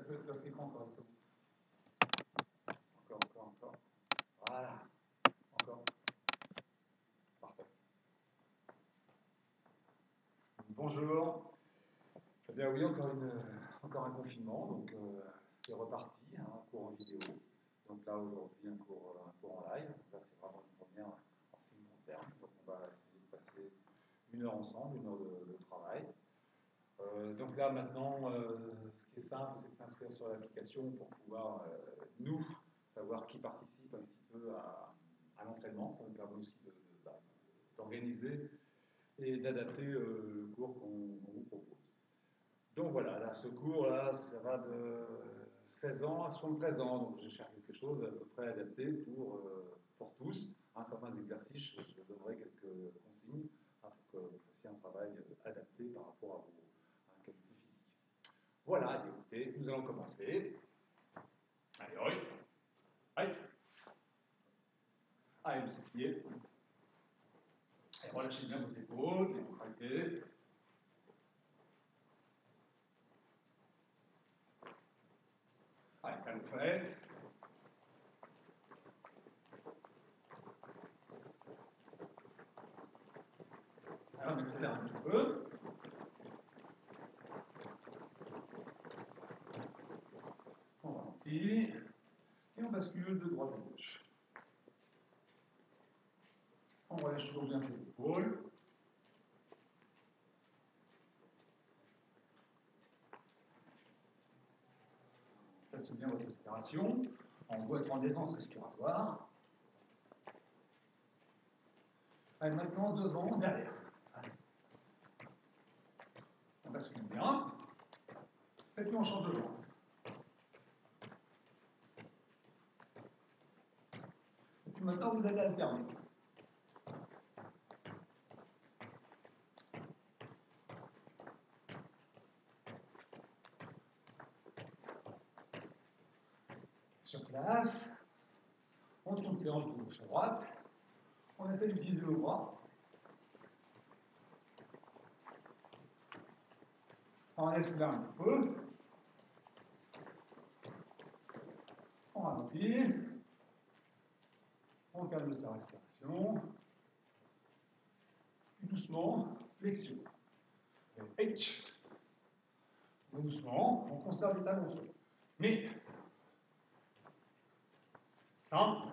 Place l'écran correctement. Encore. Voilà. Encore. Parfait. Bonjour. Eh bien oui, encore un confinement, donc c'est reparti, hein, un cours en vidéo. Donc là aujourd'hui un cours en live. Donc là c'est vraiment une première en ce qui me concerne. Donc on va essayer de passer une heure ensemble, une heure de travail. Donc là maintenant, ce qui est simple, c'est de s'inscrire sur l'application pour pouvoir nous savoir qui participe un petit peu à l'entraînement. Ça nous permet aussi d'organiser et d'adapter le cours qu'on vous propose. Donc voilà, là, ce cours-là, ça va de 16 ans à 73 ans, donc je cherche quelque chose à peu près adapté pour tous. Certains exercices, je donnerai quelques consignes pour que vous fassiez un travail adapté par rapport à vos qualités physiques. Voilà, écoutez, nous allons commencer. Allez, oui. Allez. Allez, vous appuyez. Allez, relâchez bien vos épaules, les contractez. Allez, calme aux fesses. Alors, on accélère un petit peu. On ralentit. Et on bascule de droite à gauche. On relâche toujours bien ses épaules. Placez bien votre respiration. On doit être en détente respiratoire. Allez, maintenant, devant, derrière. Allez. On bascule bien. Et puis on change de jambe. Et puis maintenant, vous allez alterner. Sur place, on tourne ses hanches de gauche à droite. On essaie d'utiliser le bras. On accélère un petit peu. On ralentit. On calme sa respiration. Puis doucement, flexion. H. Doucement, on conserve les talons au sol. Mais, 3,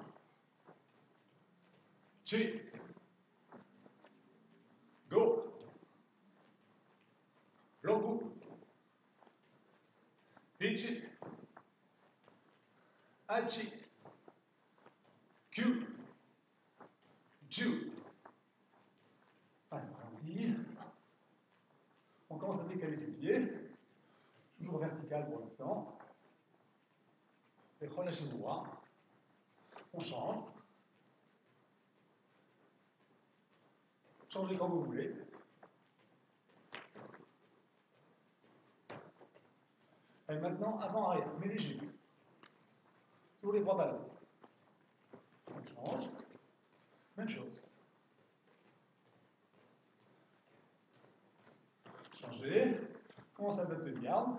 2, go. Logo. 7, 8, 9, 10. Allez, on ralentit. On commence à décaler ses pieds. Toujours vertical pour l'instant. Et relâchez le droit. On change. Changez quand vous voulez. Et maintenant, avant-arrière, mais léger. Toujours les bras ballons. On change. Même chose. Changez. Commence à battre de garde.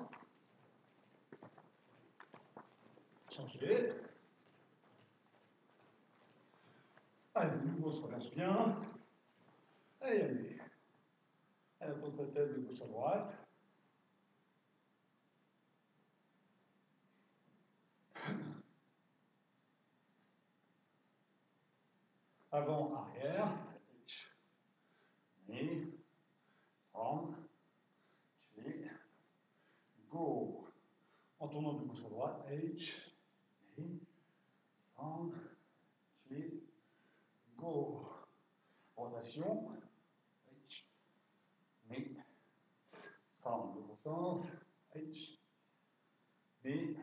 Changez. Allez, de nouveau, on se relâche bien. Allez. Elle tourne sa tête de gauche à droite. Avant, arrière. Et, centre, go. En tournant de gauche à droite. H, et, centre, go. Rotation. H, et, centre. L'autre sens. H, et,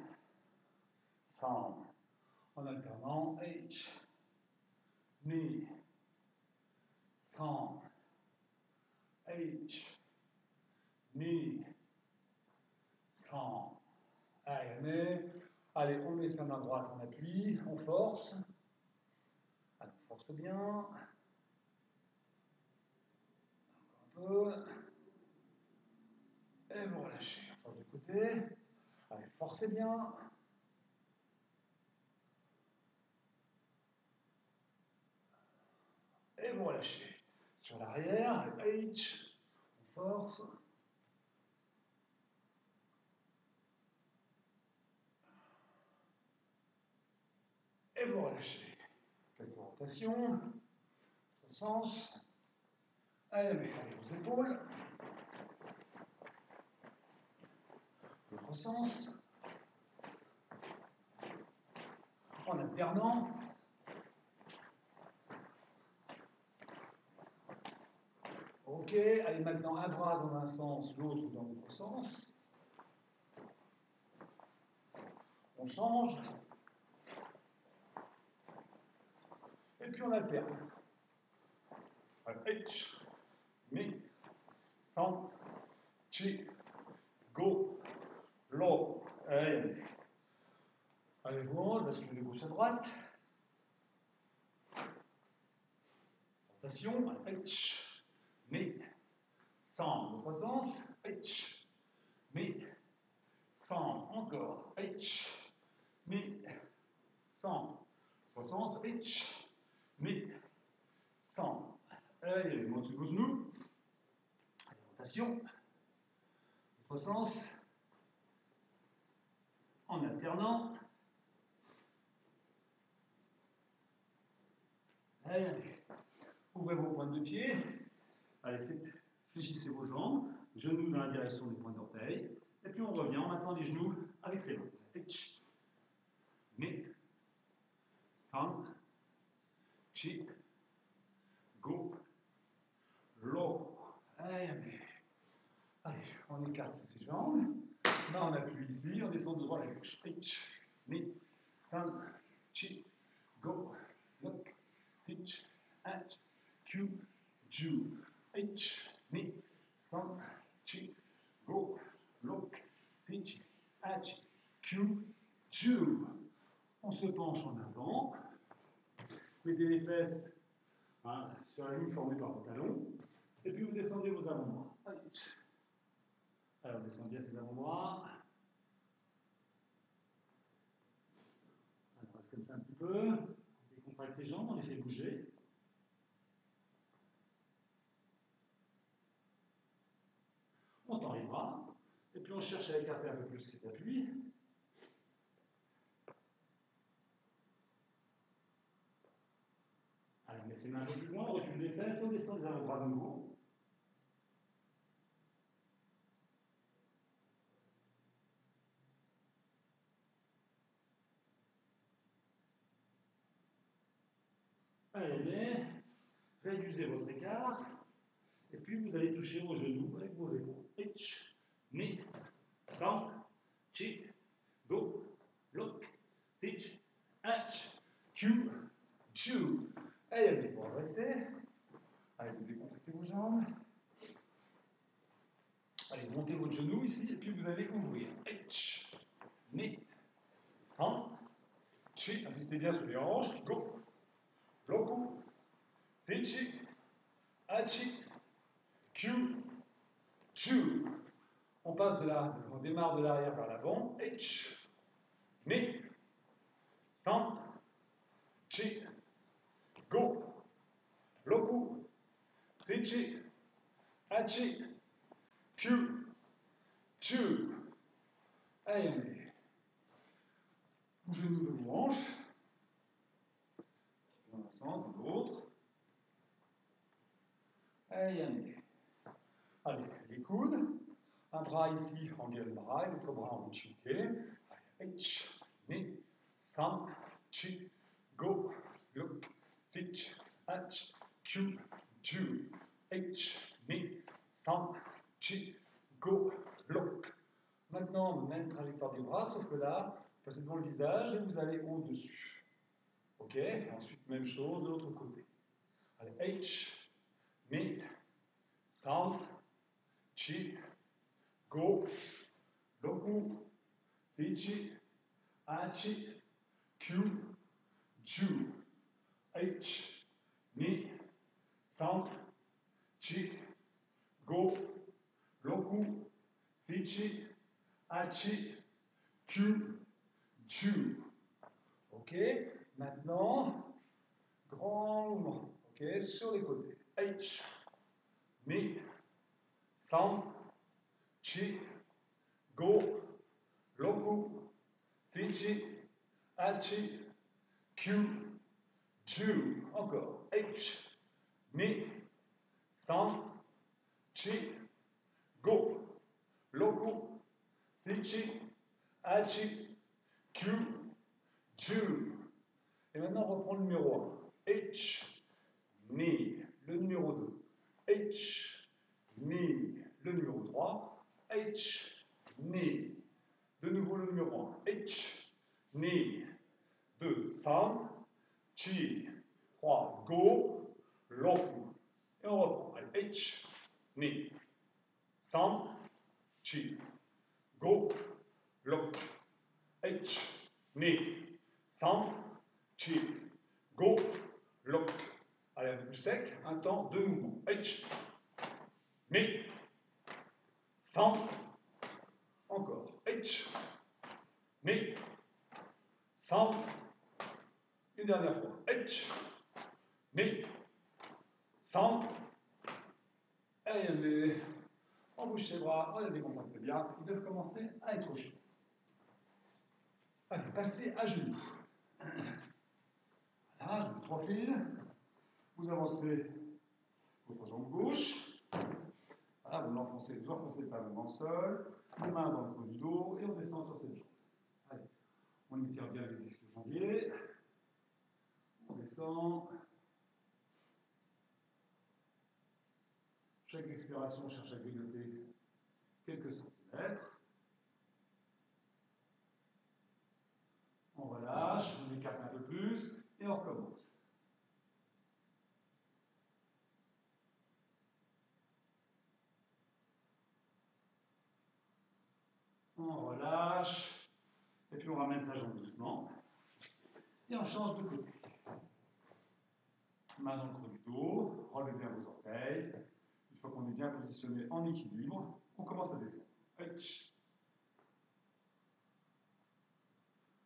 centre. En alternant. H, knee, centre, H, knee, centre. Allez, on met sa main droite en appui, on force. Allez, on force bien. Encore un peu. Et vous relâchez. On change de côté. Allez, forcez bien. Et vous relâchez. Sur l'arrière, H, on force. Et vous relâchez. Quelques rotations. L'autre sens. Allez, allez aux épaules. L'autre sens. En alternant. Ok, allez maintenant un bras dans un sens, l'autre dans l'autre sens. On change. Et puis on alterne. H, mi, san, chi, go, lo. Allez, allez voir, bascule de gauche à droite. Rotation, H, mi, san, l'autre sens, H, mi, san, encore, H, mi, san, l'autre sens, H, mi, san. Allez, monte sur vos genoux. Rotation. L'autre sens. En alternant. Allez, ouvrez vos pointes de pied. Allez, fléchissez vos jambes. Genoux dans la direction des pointes d'orteil. Et puis on revient en maintenant les genoux avec ses mains. H, mi, san, chi, go, lo. Allez, on écarte ses jambes. Là, on appuie ici, on descend de droite à gauche. H, mi, san, chi, go, look, sit, h, q, ju. H, mi, san, chi, go, look, sit, h, q, ju. On se penche en avant. Mettez les fesses sur la ligne formée par vos talons. Et puis vous descendez vos avant-bras. Alors, descendez bien ces avant-bras. On reste comme ça un petit peu. On décontracte ses jambes, on les fait bouger. On tend les bras. Et puis on cherche à écarter un peu plus cet appui. Allez, on met ses mains un peu plus loin, on recule les fesses, on descend les avant-bras de nouveau. Allez, réduisez votre écart. Et puis vous allez toucher vos genoux avec vos épaules. H, mi, san, chi, go, look, sit, h, q, ju. Allez, vous redressez. Allez, vous décontractez vos jambes. Allez, montez votre genou ici, et puis vous allez ouvrir. H, mi, san, chi. Insistez bien sur les hanches. Go, loku, sit, hachi, q, ju. On passe de là, on démarre de l'arrière vers l'avant. H, mi, san, chi, go, loku, sichi, hachi, q, ju. Allez, bougez-nous de vos hanches. Dans un sens, dans l'autre. Allez. Allez, les coudes. Un bras ici en gun-bras, l'autre bras en chiquet. H, mi, san, chi, go, look, sit, h, q, ju. H, mi, san, chi, go, look. Maintenant, même trajectoire du bras, sauf que là, vous passez devant le visage et vous allez au-dessus. Ok? Et ensuite, même chose de l'autre côté. Allez, H, mi, san, chi, go, loku, sichi, hachi, q, ju. H, mi, san, chi, go, loku, sichi, hachi, Q, Q. Ok, maintenant, grand mouvement. Ok, sur les côtés. H, ni, san, chi, go, loku, Fiji, Hachi, Q, Ju. Encore. H, ni, san, chi, go, loku, Fiji, Hachi, Q, Ju. Et maintenant, on reprend le numéro 1. H, ni. Le numéro 2. H, ni. Le numéro 3. H, ni. De nouveau le numéro 1. H, ni. 2, san, chi. 3, go, loku. Et on reprend. Allez, H, ni. San, chi. Go, loku. H, ni. San, chi. Go, loku. Allez, un peu plus sec. Un temps, deux mouvements. H, ni. San. Encore. H, ni. San. Une dernière fois. H, ni. San. Allez, on bouge les bras, on les décontracte bien. Ils doivent commencer à être chauds. Allez, passez à genoux. Voilà, je vous profile. Vous avancez votre jambe gauche. Voilà, vous enfoncez le talon dans le sol. Les mains dans le creux du dos et on descend sur cette jambe. Allez, on étire bien les ischio-jambiers. On descend. Chaque expiration, cherche à grignoter quelques centimètres. On relâche, on écarte un peu plus et on recommence. On relâche et puis on ramène sa jambe doucement et on change de côté. Main dans le creux du dos, relevez bien vos orteils. Une fois qu'on est bien positionné en équilibre, on commence à descendre.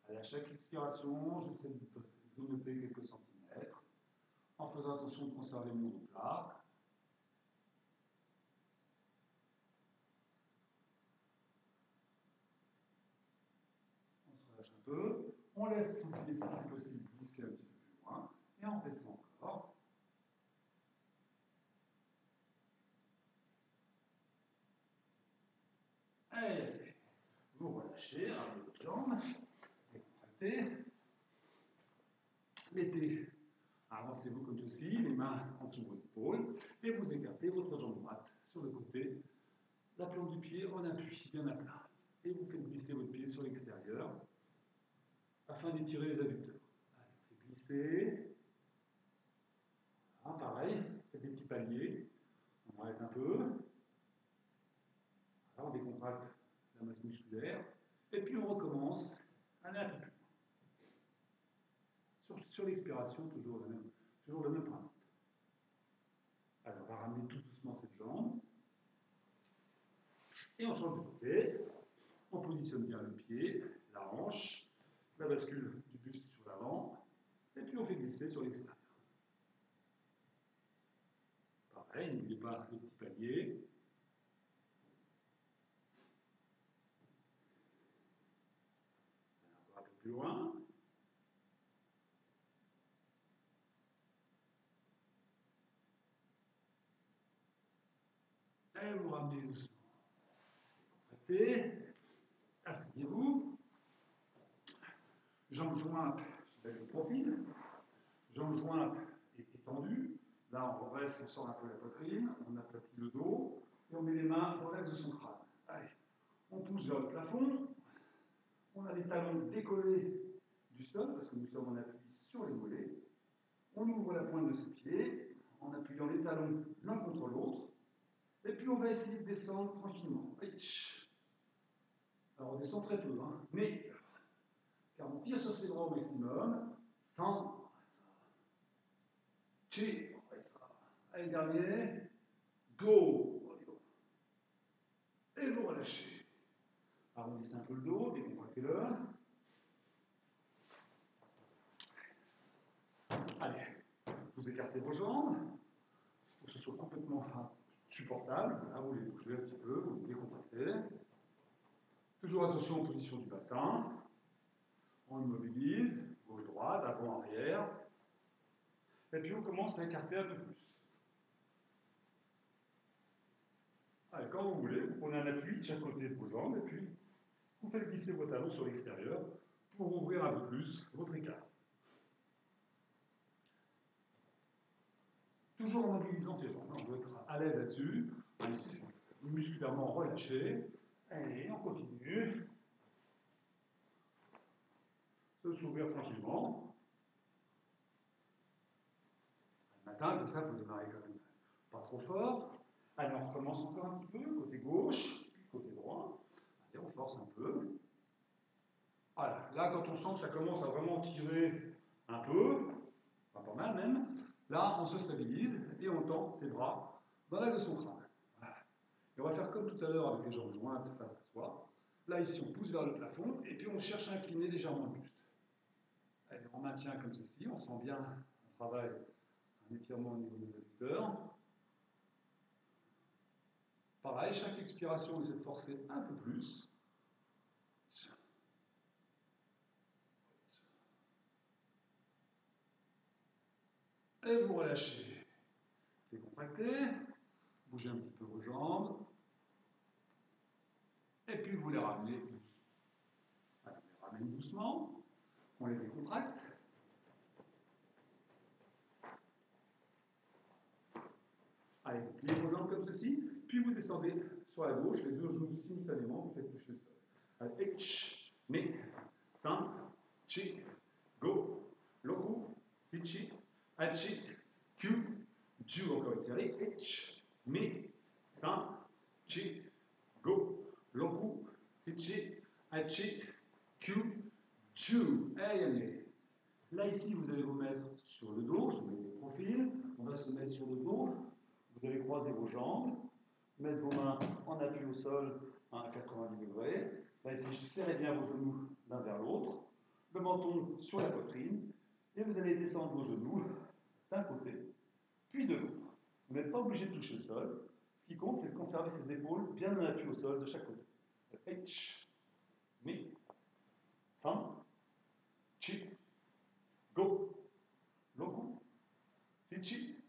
Allez, à chaque expiration, j'essaie de noter quelques centimètres, en faisant attention de conserver le dos plat. On se relâche un peu, on laisse son pied, si c'est possible, glisser un petit peu plus loin, et on descend encore. Allez, vous relâchez, ramenez votre jambe, décontractez. Mettez, avancez-vous comme ceci, les mains en dessous de vos épaules, et vous écartez votre jambe droite sur le côté, la plante du pied en appui, bien à plat. Et vous faites glisser votre pied sur l'extérieur, afin d'étirer les adducteurs. Allez, on fait glisser. Voilà, pareil, faites des petits paliers. On arrête un peu. Voilà, on décontracte la masse musculaire. Et puis on recommence un peu plus loin. Sur l'expiration, toujours le même principe. Alors, on va ramener tout doucement cette jambe. Et on change de côté. On positionne bien le pied, la hanche, la bascule du buste sur l'avant. Et puis on fait glisser sur l'extérieur. Pareil, n'oubliez pas les petits paliers. Encore un peu plus loin. Et vous ramenez doucement. Contractez. Asseyez-vous. Jambes jointes avec le profil. Jambes jointes et étendues. Là, on reste, on sort un peu la poitrine, on aplatit le dos et on met les mains dans l'axe de son crâne. Allez, on pousse vers le plafond. On a les talons décollés du sol parce que nous sommes en appui sur les mollets. On ouvre la pointe de ses pieds en appuyant les talons l'un contre l'autre. Et puis on va essayer de descendre tranquillement. Alors on descend très peu, hein, mais car on tire sur ses bras au maximum. Sans. Chi. Allez, dernier. Go. Et vous relâchez. Arrondissez un peu le dos, décontractez-le. Allez, vous écartez vos jambes pour que ce soit complètement supportable. Là, vous les bougez un petit peu, vous les décontractez. Toujours attention aux positions du bassin. On immobilise, gauche-droite, avant-arrière. Et puis on commence à écarter un peu plus. Allez, quand vous voulez, vous prenez un appui de chaque côté de vos jambes et puis vous faites glisser vos talons sur l'extérieur pour ouvrir un peu plus votre écart. Toujours en mobilisant ses jambes. On doit être à l'aise là-dessus. Ici, c'est musculairement relâché. Allez, on continue. Se s'ouvrir tranquillement. Le matin, comme ça, il faut démarrer quand même pas trop fort. Allez, on recommence encore un petit peu, côté gauche, puis côté droit. Allez, on force un peu. Voilà, là, quand on sent que ça commence à vraiment tirer un peu, pas mal même, là, on se stabilise et on tend ses bras dans l'axe de son crâne. Voilà. Et on va faire comme tout à l'heure avec les jambes jointes face à soi. Là, ici, on pousse vers le plafond et puis on cherche à incliner légèrement le buste. Allez, on maintient comme ceci, on sent bien un travail, un étirement au niveau des adducteurs. Pareil, chaque expiration, on essaie de forcer un peu plus. Et vous relâchez. Décontractez. Bougez un petit peu vos jambes. Et puis vous les ramenez doucement. Alors, on les ramène doucement. On les décontracte. Allez, vous pliez vos jambes comme ceci. Puis vous descendez sur la gauche, les deux genoux simultanément. Vous faites toucher le sol. Allez, etch, me, san, chi, go, loku, sichi, hachi, kyu, ju. Encore étiré. Etch, me, san, chi, go, loku, sichi, hachi, kyu, ju. Allez. Là, ici, vous allez vous mettre sur le dos. Je vous mets des profils. On va se mettre sur le dos. Vous allez croiser vos jambes, mettre vos mains en appui au sol à 90 degrés. Là, ici, serrez bien vos genoux l'un vers l'autre. Le menton sur la poitrine. Et vous allez descendre vos genoux d'un côté, puis de l'autre. Vous n'êtes pas obligé de toucher le sol. Ce qui compte, c'est de conserver ses épaules bien en appui au sol de chaque côté. H, mi, san, chi, go, loku, sichi,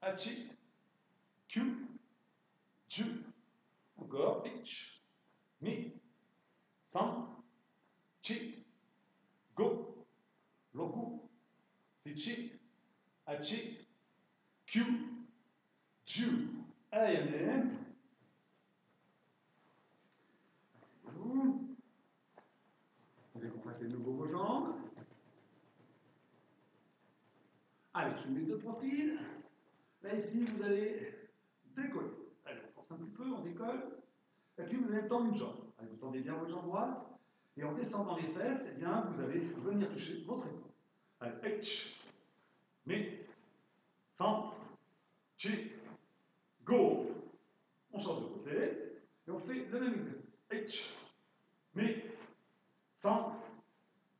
hachi, kyu, ju. Encore. H, mi, san, chi, go, loku, sichi, hachi, kyu, ju. Allez, asseyez-vous. Vous décontractez de nouveau vos jambes. Allez, je mets de profil. Là, ici, vous allez décoller. Allez, on force un petit peu, on décolle. Et puis, vous allez tendre une jambe. Allez, vous tendez bien votre jambe droite. Et en descendant les fesses, eh bien, vous allez venir toucher votre épaule. Allez, H, mi, san, chi, go. On change de côté. Et on fait le même exercice. H, mi, san,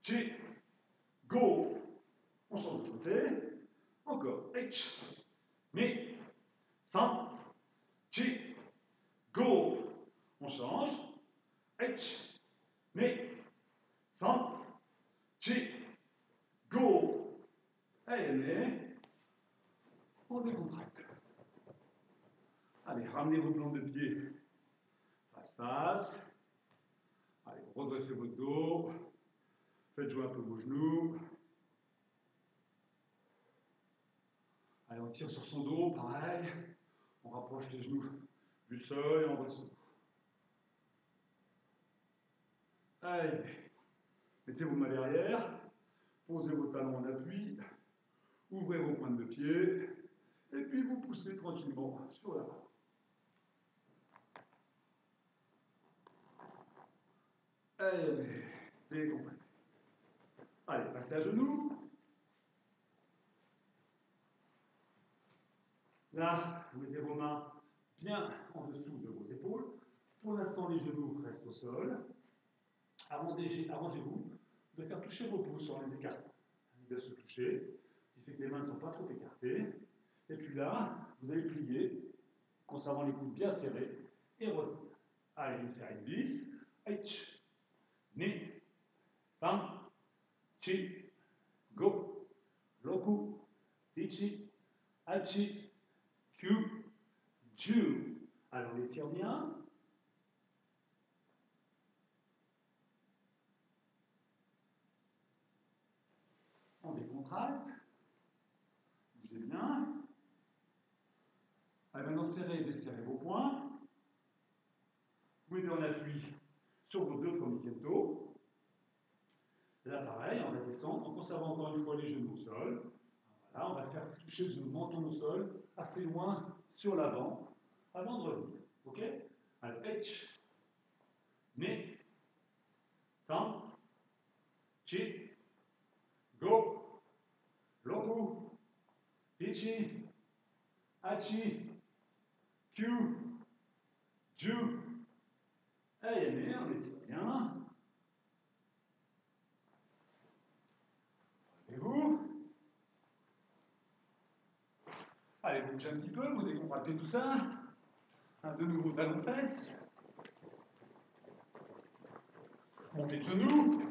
chi, go. On change de côté. Encore. H, mi, san, chi, go. On change. H, mi, san, chi, go. Allez, on décontracte. Allez, ramenez vos plantes de pied face. Allez, redressez votre dos. Faites jouer un peu vos genoux. Allez, on tire sur son dos, pareil. On rapproche les genoux du sol et on redescend. Allez, mettez vos mains derrière. Posez vos talons en appui. Ouvrez vos pointes de pied. Et puis vous poussez tranquillement sur la barre. Allez, décontractez. Allez, passez à genoux. Là, vous mettez vos mains bien en dessous de vos épaules. Pour l'instant, les genoux restent au sol. Arrangez-vous de faire toucher vos pouces en les écartant. Ils doivent se toucher, ce qui fait que les mains ne sont pas trop écartées. Et puis là, vous allez plier, conservant les coudes bien serrés, et revenir. Allez, inside this. H, ni, san, chi, go, roku, sichi, hachi, kyu, ju. Alors, on étire bien. On décontracte. Bougez bien. Allez, maintenant, serrez et desserrez vos poings. Vous mettez en appui sur vos deux premiers kento. Là, pareil, on va descendre en conservant encore une fois les genoux au sol. Voilà, on va faire toucher le menton au sol assez loin sur l'avant avant de revenir. Ok? Alors, H, ni, san, chi, go, roku, sichi, hachi, kyu, ju. Allez, on étire bien. Relevez-vous. Allez, vous bougez un petit peu, vous décontractez tout ça. De nouveau, talons-fesses. Montez de genoux.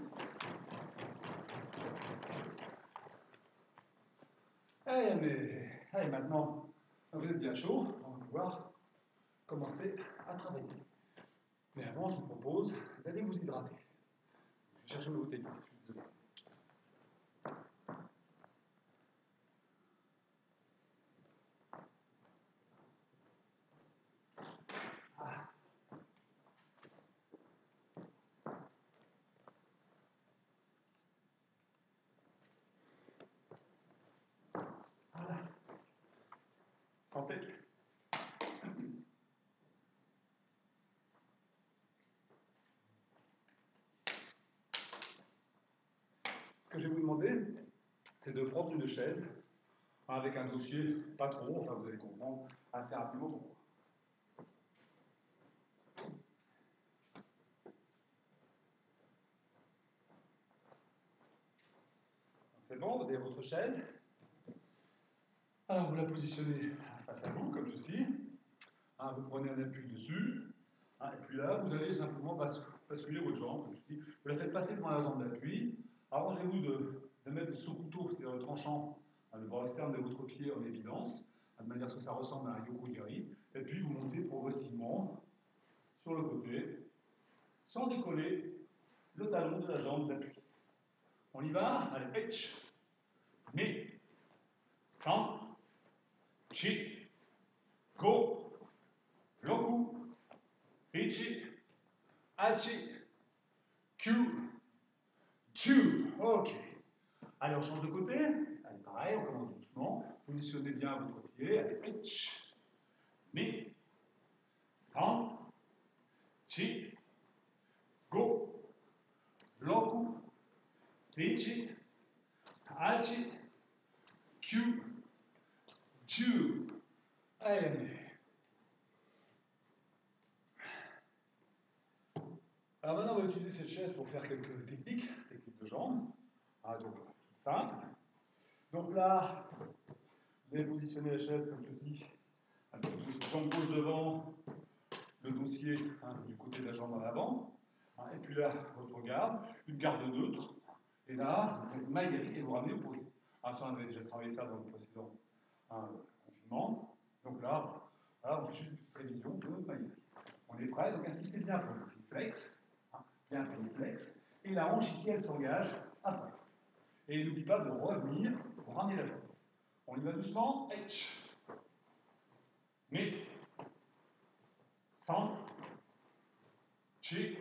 Allez, maintenant, vous êtes bien chaud, on va pouvoir commencer à travailler. Mais avant, je vous propose d'aller vous hydrater. Je vais chercher ma bouteille d'eau, je suis désolé. Voilà. Santé. Ce que je vais vous demander, c'est de prendre une chaise avec un dossier pas trop, enfin vous allez comprendre assez rapidement pourquoi. C'est bon, vous avez votre chaise. Alors vous la positionnez face à vous, comme ceci. Vous prenez un appui dessus. Et puis là, vous allez simplement basculer votre jambe, comme ceci. Vous la faites passer devant la jambe d'appui. Arrangez-vous de mettre le sous-couteau, c'est-à-dire le tranchant, le bord externe de votre pied en évidence, de manière à ce que ça ressemble à un yoko-giri. Et puis vous montez progressivement sur le côté, sans décoller le talon de la jambe d'appui. On y va? Allez, H, ni, san, chi, go, roku, sichi, hachi, kyu, ju. Ok. Allez, on change de côté. Allez, pareil, on commence doucement. Positionnez bien votre pied. Allez, H, ni, san, chi, go, roku, sichi, hachi, kyu, ju. Allez. Alors maintenant, on va utiliser cette chaise pour faire quelques techniques de jambes. Donc, simple. Donc là, vous allez positionner la chaise comme ceci, avec le jambe gauche devant, le dossier du côté de la jambe en avant. Et puis là, votre garde, une garde neutre. Et là, vous faites maïri et vous ramenez au posé. Ça, on avait déjà travaillé ça dans le précédent confinement. Donc là, voilà, on fait juste une petite révision de maïri. On est prêt, donc insistez bien pour le flex. Bien pour le flex. Et la hanche ici, elle s'engage après. Et n'oublie pas de revenir pour ramener la jambe. On y va doucement. H. Ni. San. Chi.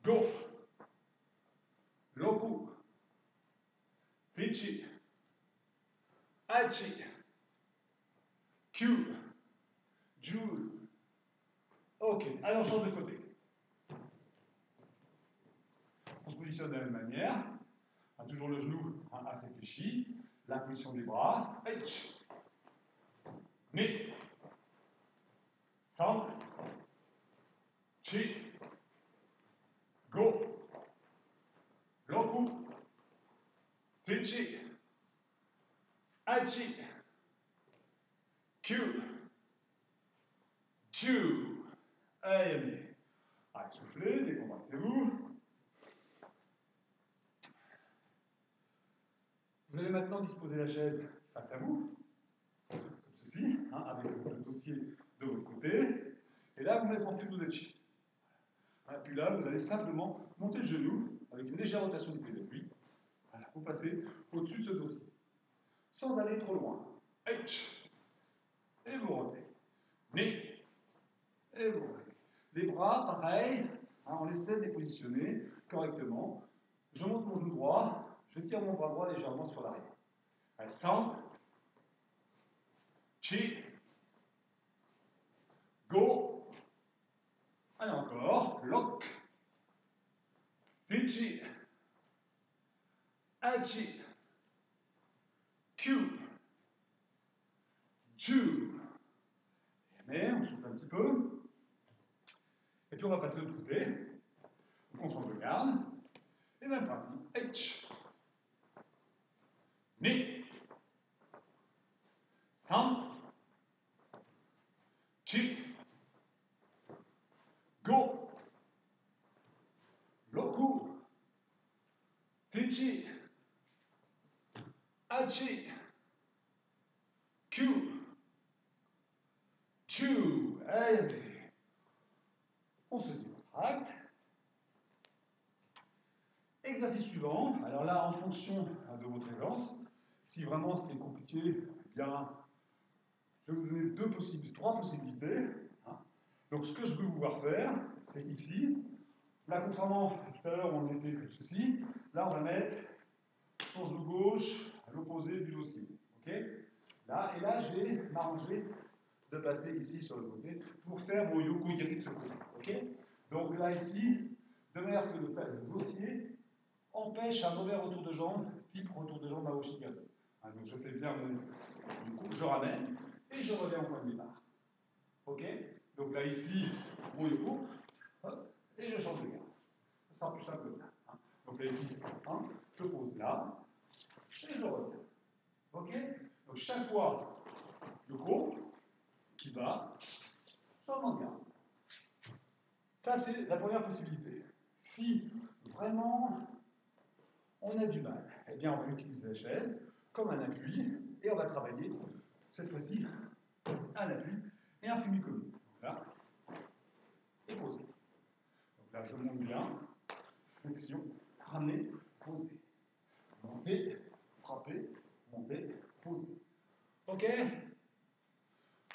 Go. Roku. Sichi. Hachi. Kyu. Ju. Ok, allez, on change de côté. On se positionne de la même manière. Toujours le genou assez fléchi. La position des bras. H. Ni. San. chi, go, roku, seichi, achi, kyu, chu. Allez, allez, soufflez, décontractez-vous. Vous allez maintenant disposer la chaise face à vous, comme ceci, hein, avec le dossier de votre côté. Et là, vous mettez en Fudodachi. Puis là, vous allez simplement monter le genou avec une légère rotation du pied d'appui. Voilà, vous passez au-dessus de ce dossier, sans aller trop loin. Et vous revenez. Ni. Et vous revenez. Les bras, pareil, hein, on essaie de les positionner correctement. Je monte mon genou droit, je tire mon bras droit légèrement sur l'arrière. Allez, centre. Chi. Go. Allez, encore. Lock. Seichi. Achi. Q. Chu. Mais on souffle un petit peu. Et puis on va passer de l'autre côté. Donc on change de garde. Et même principe. H. Ni. San. Chi. Go. Roku. Seichi. Achi. Q. Chu. Allez. On se décontracte. Exercice suivant. Alors là, en fonction de votre aisance, si vraiment c'est compliqué, eh bien, je vais vous donner trois possibilités. Hein. Donc, ce que je veux vous voir faire, c'est ici. Là, contrairement à tout à l'heure, on était comme ceci. Là, on va mettre son genou gauche à l'opposé du dossier. Okay, là, et là, je vais m'arranger de passer ici sur le côté pour faire mon yoko-giri de ce côté. Okay, donc là, ici, de manière à ce que le dossier empêche un mauvais retour de jambe, type retour de jambe à Oshigami. Hein, donc je fais bien du coup, je ramène et je reviens au point de départ. Ok, donc là, ici, mon yoko, hop, et je change de garde. Ça sera plus simple que ça. Hein. Donc là, ici, hein, je pose là, et je reviens. Ok, donc chaque fois, yoko, qui va, changement de garde. Ça, c'est la première possibilité. Si vraiment on a du mal, eh bien, on va utiliser la chaise comme un appui et on va travailler, cette fois-ci, un appui et un fumicomé. Donc là, et poser. Donc là, je monte bien, flexion, ramener, poser. Monter, frapper, monter, poser. Ok?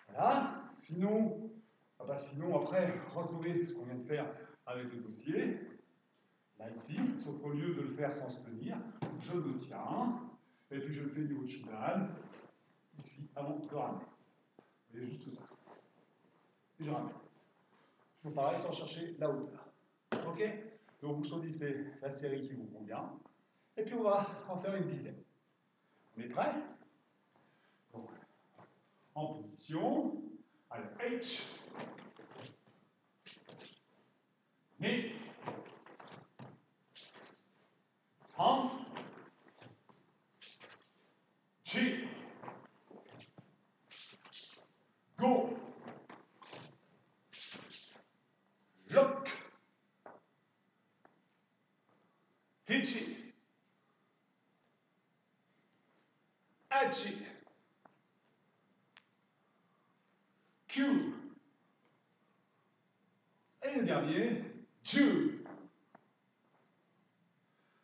Voilà. Sinon, sinon après, retrouvez ce qu'on vient de faire avec le dossier. Là, ici, sauf qu'au lieu de le faire sans se tenir, je me tiens, et puis je fais du haut Shudan, ici, avant de ramener. Vous voyez, juste ça. Et je ramène. Je fais pareil sans chercher la hauteur. Ok? Donc vous choisissez la série qui vous convient, et puis on va en faire une dizaine. On est prêt? Donc, en position, allez, H, Ni, San, Chi, Go, Lock, Seichi, Achi, Q, et le dernier, Chu.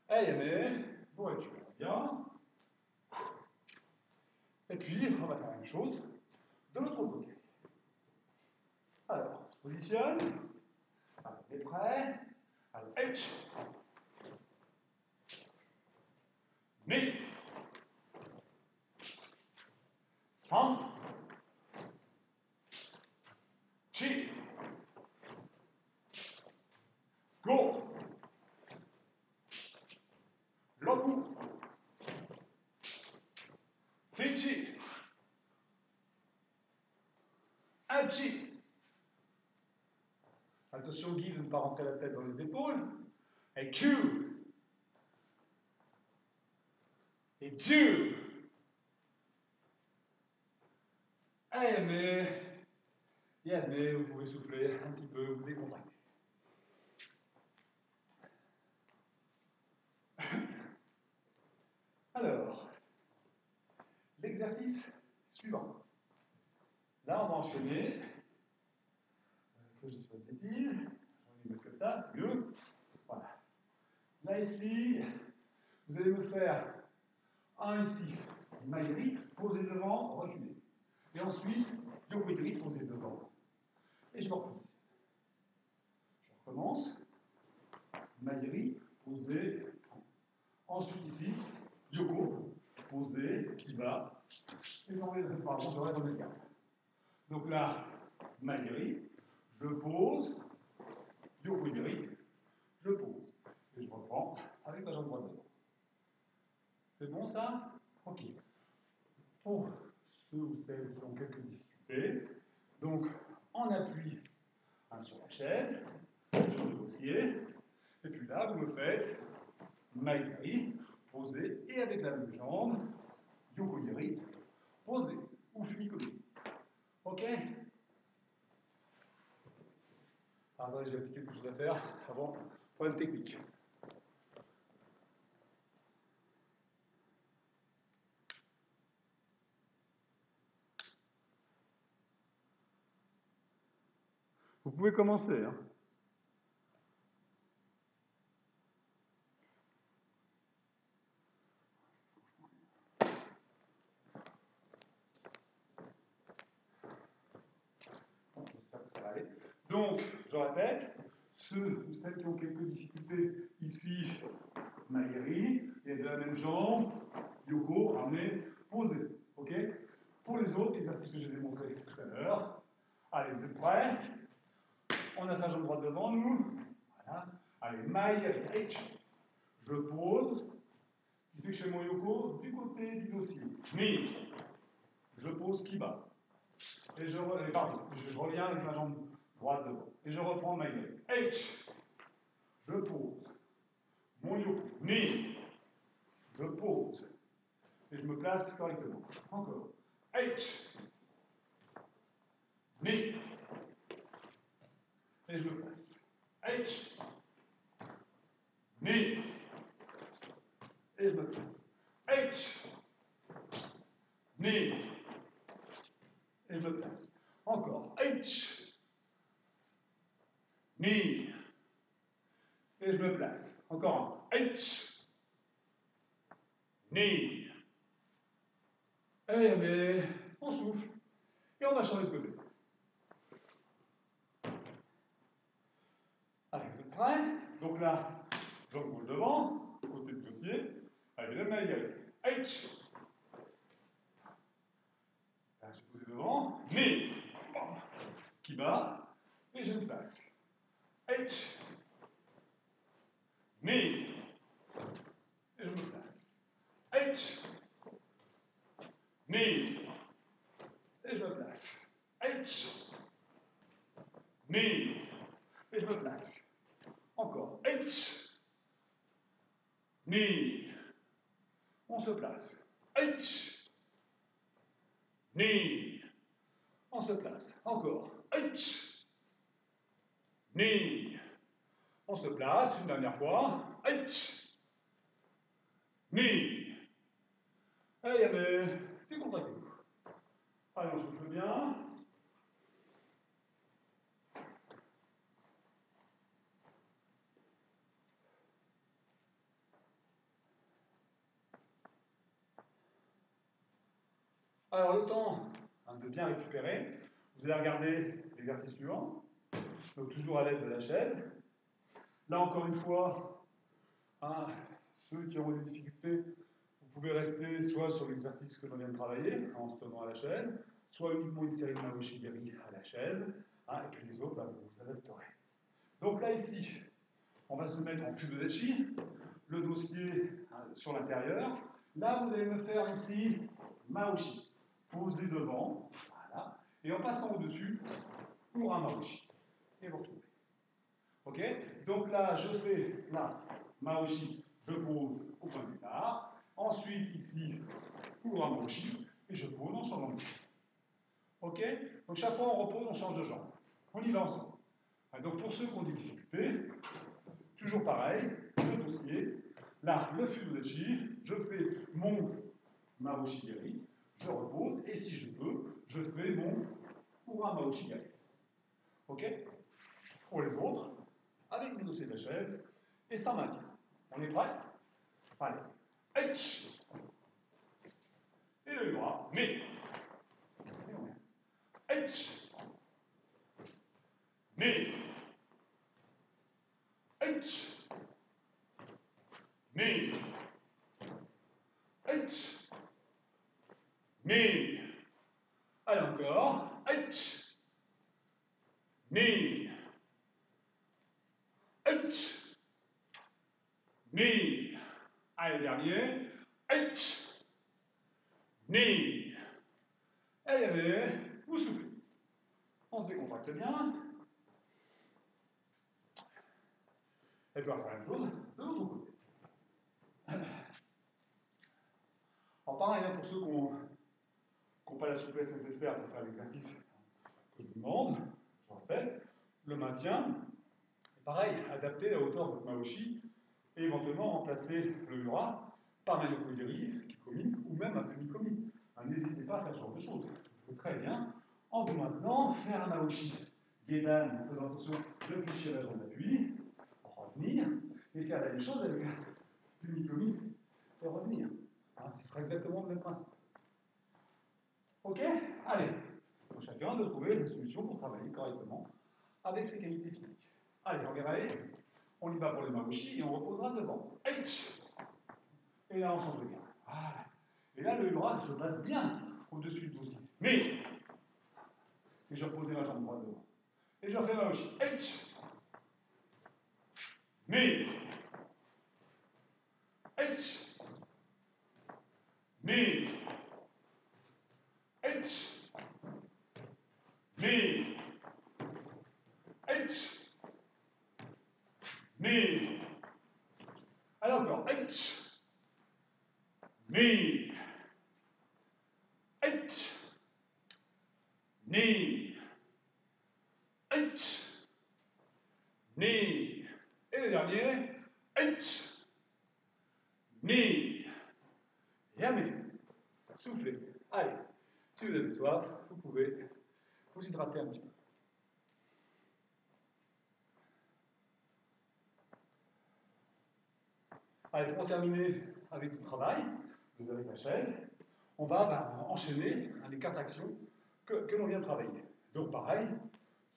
Allez, mais, vous récupérez bien. Et puis, on va faire la même chose de l'autre côté. Alors, on se positionne. Allez, on est prêt. Allez, H. Ni. San. Chi. Go. Roku. Seichi. Achi. Attention. être shogi, de ne pas rentrer la tête dans les épaules. Et Q. Et Ju. Allez, mais... Yes, mais vous pouvez souffler un petit peu, vous décontracter. Alors, l'exercice suivant. Là, on va enchaîner. Que je dise pas de bêtises. Je vais mettre comme ça, c'est mieux. Voilà. Là, ici, vous allez me faire un ici, Maïri, posé devant, reculé. Et ensuite, Yokoidri, posé devant. Et je me repositionne. Je recommence. Maïri, posé. Ensuite, ici, Yoko, posé, qui va. Et je reste dans mes garde. Donc là, Maïri, je pose. Yokoidri, je pose. Et je reprends avec la jambe droite devant. C'est bon ça? Ok. Pour ceux ou celles qui ont quelques difficultés, donc en appui sur la chaise, sur le dossier, et puis là vous me faites Maïri, posé, et avec la même jambe, Yokoyeri, posé, ou Fumikomi. Ok? Alors j'ai quelque chose à faire avant, problème technique. Vous pouvez commencer. Hein. Ça va aller. Donc, je répète, ceux ou celles qui ont quelques difficultés, ici, Maïri, et de la même jambe, Yoko, ramenez, posez. Ok? Pour les autres, exercices que j'ai démontré tout à l'heure. Allez, vous êtes prêts? On a sa jambe droite devant nous. Voilà. Allez, Maïri, H. Je pose. Ce qui fait que chez mon Yoko, du côté du dossier. Mais, je pose Kiba. Et je reviens avec ma jambe droite devant. Et je reprends ma gueule. H. Je pose. Mon Yoko. Ni. Je pose. Et je me place correctement. Encore. H. Ni. Et je me place. H. Ni. Et je me place. H. Ni. Et je me place. Encore. H. Ni. Et je me place. Encore un. H. Ni. Et mais on souffle. Et on va changer de côté. Allez, vous êtes prêts? Donc là, jambe gauche devant, côté du dossier. Allez, la main égale. H. Là, je pose devant. Mais. Qui bat. Et je me place. H. Mais. Et je me place. H. Mais. Et je me place. H. Mais. Et je me place. Encore. H. Ni. On se place. H. Ni. On se place. Encore. H. Ni. On se place. Une dernière fois. H. Ni. Allez, mais décontractez-vous. Allez, on souffle bien. Alors, le temps de bien récupérer, vous allez regarder l'exercice suivant, donc toujours à l'aide de la chaise. Là, encore une fois, ceux qui auront des difficultés, vous pouvez rester soit sur l'exercice que l'on vient de travailler, en se tenant à la chaise, soit uniquement une série de Maoshigiri à la chaise, et puis les autres, vous vous adapterez. Donc là, ici, on va se mettre en Fudodachi, le dossier sur l'intérieur. Là, vous allez me faire ici Maoshi. Posé devant, voilà, et en passant au-dessus, pour un Maoshi. Et vous retrouvez. Ok? Donc là, je fais là, Maoshi, je pose au point de départ. Ensuite, ici, pour un Maoshi, et je pose en changeant de pied. Ok? Donc chaque fois on repose, on change de jambe. On y va ensemble. Donc pour ceux qui ont des difficultés, toujours pareil, le dossier, là, le Fibonacci, je fais mon Maoshi Geri, je repose, et si je peux, je fais mon Ura Maoshi Geri. Ok? Pour les autres, avec le dossier de la chaise, et sans maintien. On est prêt? Allez. H. Et le bras, mais. H. Mais. H. Mais. H. Mais. Allez encore. H. Mais. H. Mais. Allez, le dernier. H. Mais. Allez, vous soufflez. On se décontracte bien. Et puis on va faire la même chose de l'autre côté. Alors pareil, pour ceux qui n'ont pas la souplesse nécessaire pour faire l'exercice que je vous demande, je rappelle, le maintien, est pareil, adapté à la hauteur de votre Maoshi, et éventuellement remplacer le Ura par un Yokogiri, Kikomi, ou même un Fumikomi. N'hésitez pas à faire ce genre de choses. Vous pouvez très bien, en vous maintenant, faire un Maoshi Gedan, en faisant attention de fléchir la jambe d'appui, revenir, et faire la même chose avec un Fumikomi, et revenir. Ce sera exactement le même principe. Ok? Allez, pour chacun de trouver une solution pour travailler correctement avec ses qualités physiques. Allez, regardez, on y va pour le Maoshi et on reposera devant. H. Et là, on change de bien. Voilà. Et là, le bras, je passe bien au-dessus du dossier. Mais, et je repose ma jambe droite devant. Et je refais Maoshi. H. Mais, H. Mais, H. Mais, H. Mais, alors encore, H. Mais, H. Mais, H. Mais, et le dernier, H. Mais, et amenez. Soufflez. Allez, si vous avez soif, vous pouvez vous hydrater un petit peu. Allez, pour terminer avec le travail, avec la chaise, on va enchaîner les 4 actions que l'on vient de travailler. Donc pareil,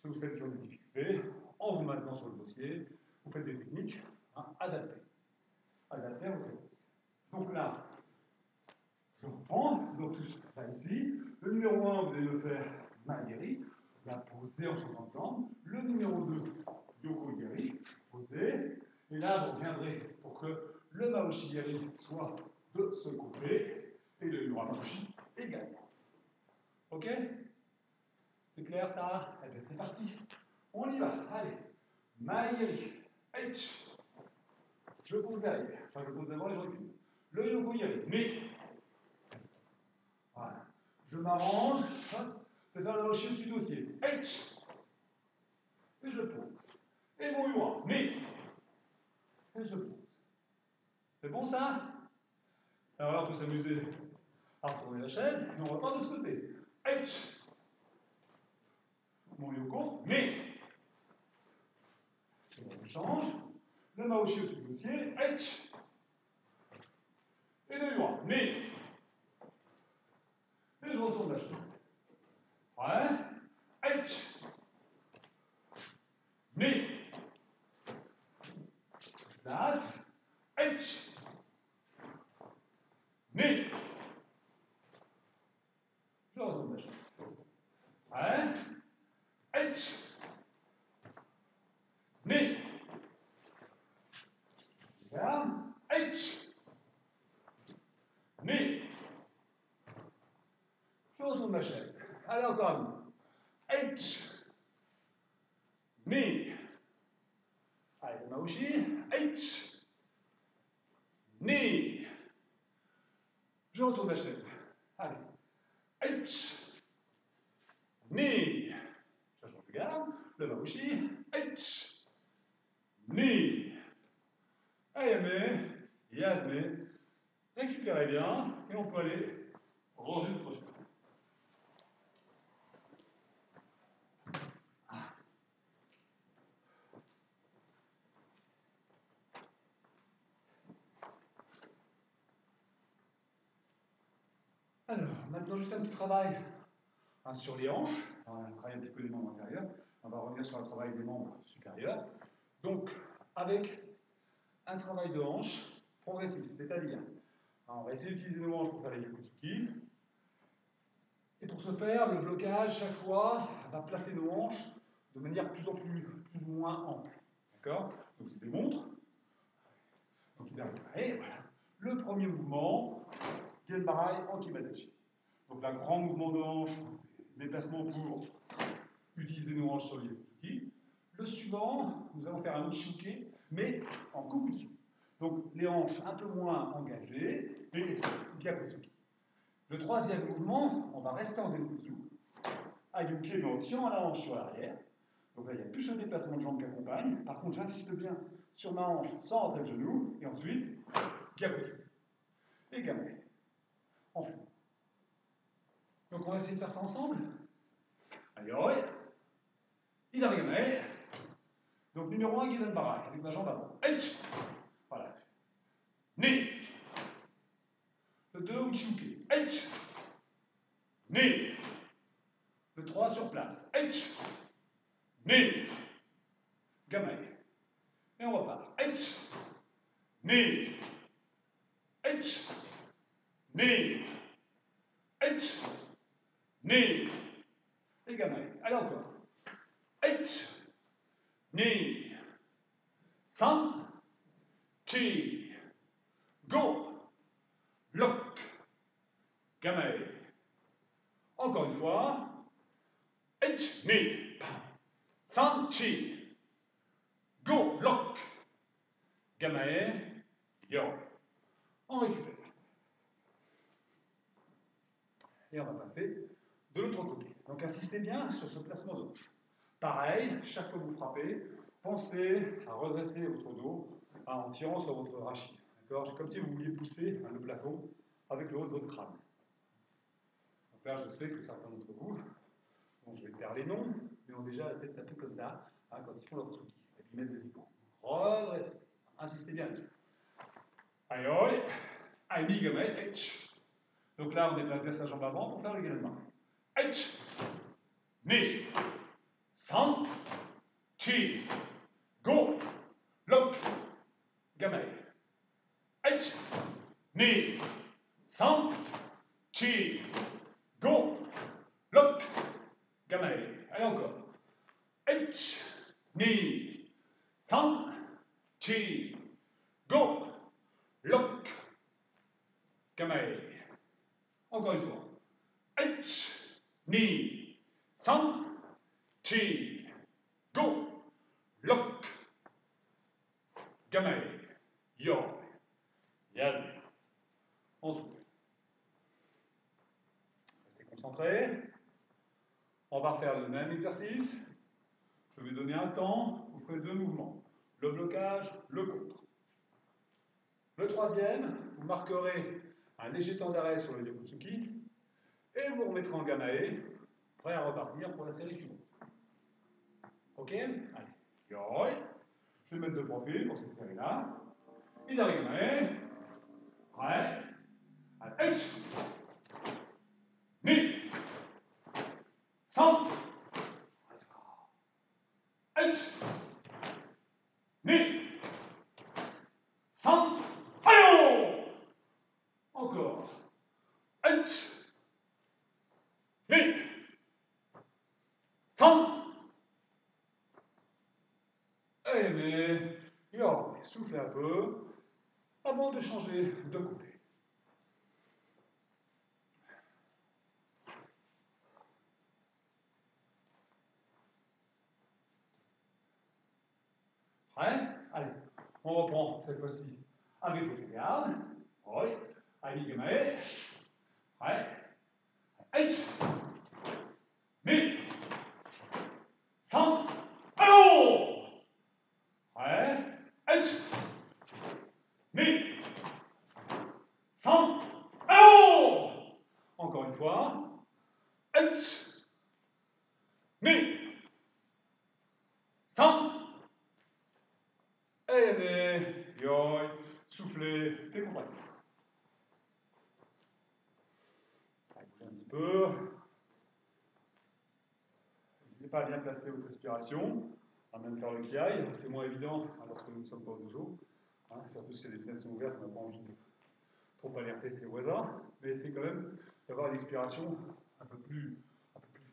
ceux ou celles qui ont des difficultés, en vous maintenant sur le dossier, vous faites des techniques adaptées. Adaptées à votre dossier. Donc là, je reprends, donc tout ça ici. Le numéro 1, vous allez le faire Maïri, la poser en changeant de jambe. Le numéro 2, Yoko Geri, poser. Et là, vous reviendrez pour que le Maoshi Geri soit de ce côté et le Ura Maoshi également. Ok? C'est clair ça? Eh bien, c'est parti. On y va. Allez. Maïri. H. Je pose derrière. Enfin, je pose devant et je recule. Le Yoko Geri. Mais. Voilà. Je m'arrange. Je vais faire le Maoshi au-dessus du dossier. H. Et je pose. Et mon Ura. Mais. Et je pose. C'est bon ça? Alors là, on peut s'amuser à retourner la chaise, mais on repart de ce côté. H. Mon Yoko, mais. On change. Le Maoshi au-dessus du dossier. H. Et le Ura, mais. Et je retourne la chaise. Ouais. H. Mais. Place. H. Mais. Je retourne la chaise. Ouais. H. Mais. Regarde. H. Mais. Je retourne la chaise. Allez, encore une. H. Mais. Allez, les mains au chi. H. Ni. Je retourne la chaise. Allez. H. Ni. Je change de garde. Le main au chi. H. Ni. Ayame. Yasme. Récupérez bien. Et on peut aller ranger le prochain. Alors, maintenant, juste un petit travail sur les hanches. On va travailler un petit peu les membres inférieurs. On va revenir sur le travail des membres supérieurs. Donc, avec un travail de hanche progressif, c'est-à-dire, on va essayer d'utiliser nos hanches pour faire les Yakutsuki. Et pour ce faire, le blocage, chaque fois, va placer nos hanches de manière plus ou moins ample. D'accord? Donc, je démontre. Donc, et voilà. Le premier mouvement, Genbarai en Kibadachi. Donc là, grand mouvement de hanche, déplacement pour utiliser nos hanches sur les Yakutsuki. Le suivant, nous allons faire un Uchiuke, mais en Kokutsu. Donc les hanches un peu moins engagées et Gyakutsuki. Le troisième mouvement, on va rester en Zenkutsu. Ayuke, mais en tirant la hanche sur l'arrière. Donc là, il y a plus le déplacement de jambes qui accompagne. Par contre, j'insiste bien sur ma hanche sans rentrer le genou. Et ensuite, Gyakutsu. Et Gamai. En fou. Donc on va essayer de faire ça ensemble. Ayoi. Idarigame. Donc numéro 1, Gidan Barai, avec ma jambe avant. H. Voilà. Ni. Le 2, Uchiuke. H. Ni. Le 3, sur place. H. Ni. Gamai. Et on repart. H. Ni. H. Ni. H. Ni. Et Gamai. Allez encore. H. Ni. San. Chi. Go. Lock. Gamai. Encore une fois. H. Ni. San. Chi. Go. Lock. Gamai. Yo. On récupère. Et on va passer de l'autre côté. Donc insistez bien sur ce placement de hanche. Pareil, chaque fois que vous frappez, pensez à redresser votre dos en tirant sur votre rachis. D'accord? Comme si vous vouliez pousser le plafond avec le haut de votre crâne. Donc là, je sais que certains d'entre vous, bon, je vais faire les noms, mais ont déjà la tête un peu comme ça, quand ils font leur tsuki. Et puis mettre des épaules. Redressez. Insistez bien là-dessus. Ayoi, Aimigame, H. Donc là, on déplace la jambe avant pour faire le galement. H. Ni. San. Chi. Go. Lock. Gamai. H. Ni. San. Chi. Go. Lock. Gamai. Allez encore. H. Ni. San. Chi. Go. Lock. Gamai. Encore une fois. H. Ni. San. Chi. Go. Lock. Gamai. Yo. Yasme. On souffle. Restez concentrés. On va faire le même exercice. Je vais donner un temps. Vous ferez 2 mouvements. Le blocage, le contre. Le troisième, vous marquerez un léger temps d'arrêt sur le Yakutsuki et vous remettrez en Gamae, prêt à repartir pour la série suivante. Ok? Allez. Yoi. Je vais mettre de profil pour cette série-là. Idarigame. Prêt. Allez. H. Ni. San. H. Ni. San. Ayo. Encore. H. Ni. San. Mais, yo, soufflez un peu avant de changer de côté. Prêt? On reprend cette fois-ci avec votre garde. Oui. Allez, Gemae. Ouais. H. Mais. 100. Allons. Ouais. H. Mais. 100. Allons. Encore une fois. H. Mais. 100. Et mais. Yoï. Soufflez. Décontractez. Allez, bougez un petit peu. N'hésitez pas à bien placer votre respiration. On va même faire le kiai. C'est moins évident lorsque nous ne sommes pas au dojo. Surtout si les fenêtres sont ouvertes, on n'a pas envie de trop alerter ses voisins. Mais c'est quand même d'avoir une expiration un peu plus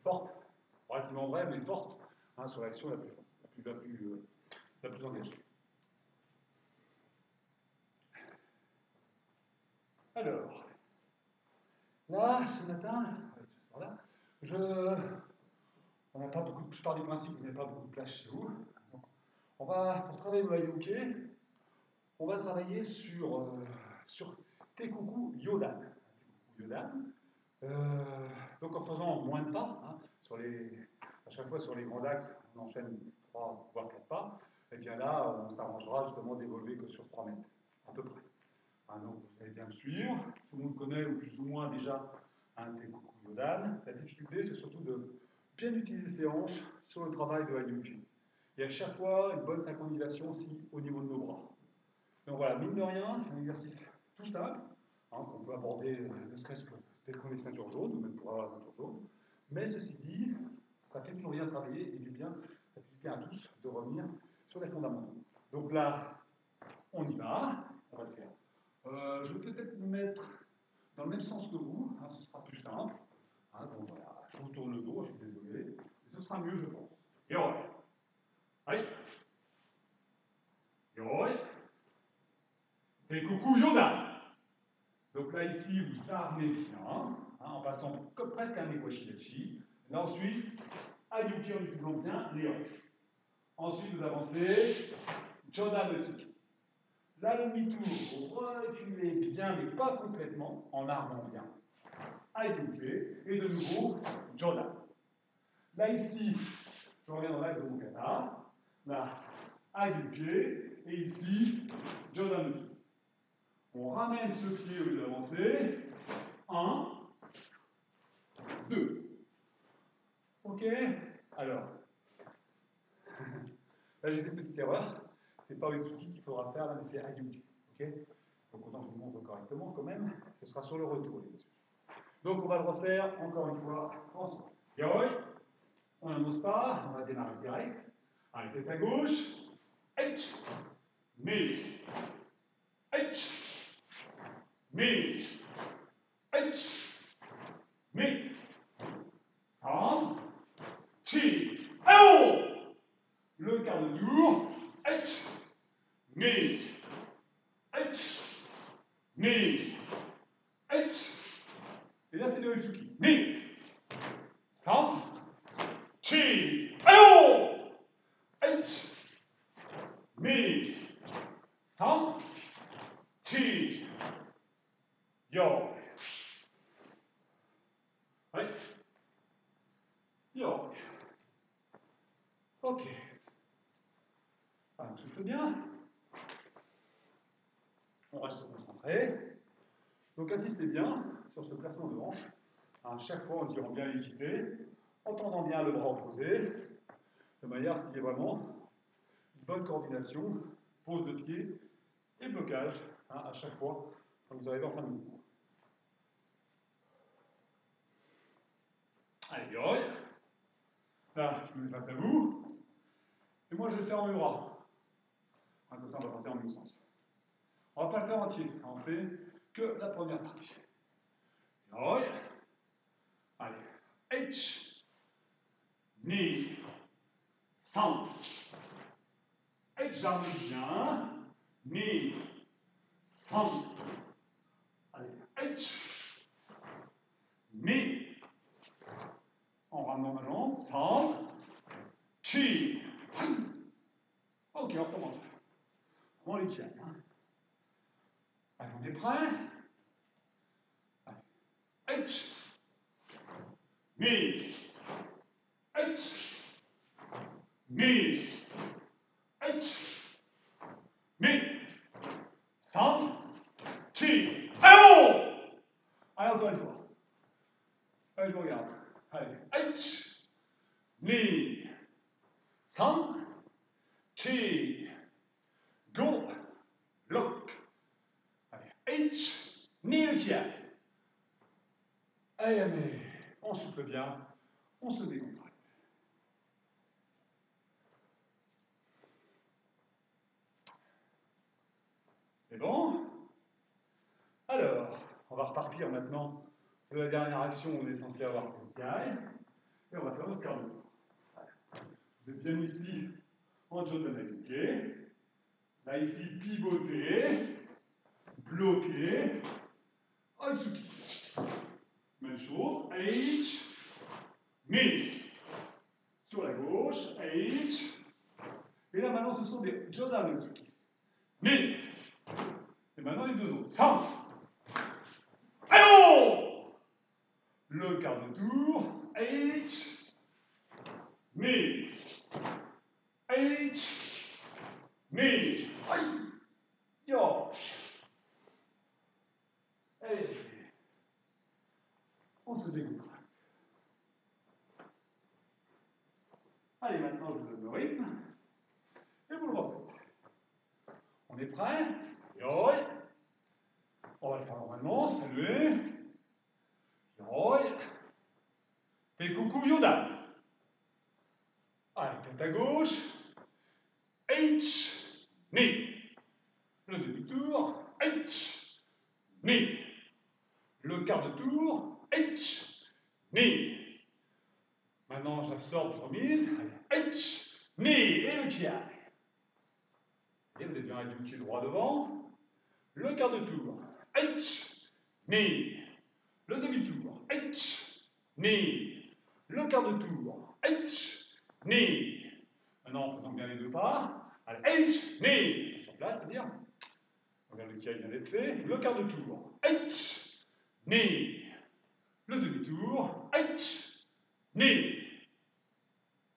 forte, relativement vraie, mais forte, sur l'action la plus engagée. Alors, là, ce matin, on n'a pas beaucoup de, je pars du principe qu'il n'y a pas beaucoup de place chez vous. Donc, pour travailler le Ayuke, on va travailler sur Teikuku Yodan. Donc en faisant moins de pas, à chaque fois sur les grands axes, on enchaîne 3 voire 4 pas, et bien là, on s'arrangera justement d'évoluer que sur 3 mètres, à peu près. Donc vous allez bien me suivre, tout le monde connaît ou plus ou moins déjà un Teikuku Yodan. La difficulté, c'est surtout de bien utiliser ses hanches sur le travail de Ayuki. Et à chaque fois, une bonne synchronisation aussi au niveau de nos bras. Donc voilà, mine de rien, c'est un exercice tout simple, qu'on peut aborder ne serait-ce que dès qu'on est ceinture jaune, ou même pour avoir la ceinture jaune. Mais ceci dit, ça fait toujours bien travailler et ça fait du bien à tous de revenir sur les fondamentaux. Donc là, on y va, on va le faire. Je vais peut-être me mettre dans le même sens que vous, ce sera plus simple. Donc voilà, je vous tourne le dos, je suis désolé, mais ce sera mieux, je pense. Yoi. Aïe. Yoi. Teikuku Yodan. Donc là, ici, vous armez bien, en passant comme presque un Mekwashidachi. Là, ensuite, Ayuki en utilisant bien les hanches. Ensuite, vous avancez, Jodan Utsuki. Là, le demi-tour, reculez bien, mais pas complètement, en armant bien. Ayuki, et de nouveau, Jodan. Là, ici, je reviens dans l'axe de mon kata. Là, Ayuki, et ici, Jodan Utsuki. On ramène ce pied au lieu d'avancer. 1, 2. Ok? Alors, là j'ai fait une petite erreur. C'est pas Oitsuki qu'il faudra faire là, mais c'est Ayuki. Ok? Donc autant que je vous montre correctement quand même. Ce sera sur le retour. Donc on va le refaire encore une fois ensemble. Yoi. On n'annonce pas. On va démarrer direct. Allez, tête à gauche. H. Mais. H. Mais. H. Mais. 3, chi, allons. Le quart de tour, H, mais, H, mais, H. Et là, c'est le Utsuki. Mais, 100, chi, allons. H, mais, 100, chi, yo. Ouais. Yo. Ok. On souffle bien. On reste concentré. Donc insistez bien sur ce placement de hanche. Chaque fois en tirant bien l'équipé, en tendant bien le bras opposé, de manière à ce qu'il y ait vraiment une bonne coordination, pose de pied et blocage à chaque fois quand vous arrivez en fin de mouvement. Allez, yoi. Là, je me mets face à vous. Et moi, je vais le faire en bras. Comme ça, on va partir en même sens. On ne va pas le faire entier. On fait que la première partie. Yoi. Allez. H. Ni. 100. H, j'arme bien. Ni. 100. Allez. H. Ni. En ramenant ma jambe. 100. Chi. Ok, on recommence. On les tient. Allez, on est prêt? H, knee, H, knee, H, knee, centre, chi, allons! Allez, encore une fois. Allez, je vous regarde. Allez, H, knee, centre, chi, go, lock. Allez, H, knee le pied. Allez, mais on souffle bien, on se décontracte. C'est bon? Alors, on va repartir maintenant de la dernière action où on est censé avoir le pied. Et on va faire notre cardio. Vous êtes bien ici en Jordan appliqué. Là, ici, pivoté, bloqué, Atsuki. Même chose, H, knee. Sur la gauche, H. Et là, maintenant, ce sont des Jordan Atsuki. Knee. Et maintenant, les deux autres. Centre. Allons! Le quart de tour, H, knee. H, knee. Aïe. Yo. Et on se décontracte. Allez, maintenant, je vous donne le rythme. Et vous le refaites. On est prêt? Yoi. On va le faire normalement. Saluez. Yoi. Fais coucou Yoda. Allez, tête à gauche. H, knee. Le demi-tour. H, knee. Le quart de tour. H, knee. Maintenant, j'absorbe, je remise. H, knee. Et le pied. Et vous êtes bien avec le pied droit devant. Le quart de tour. H, knee. Le demi-tour. H, knee. Le quart de tour. H, knee. Maintenant, en faisant bien les deux pas. Allez, H, knee. Sur place, c'est-à-dire. Regarde le pied vient d'être fait. Le quart de tour. H, knee. Le demi-tour. H, knee.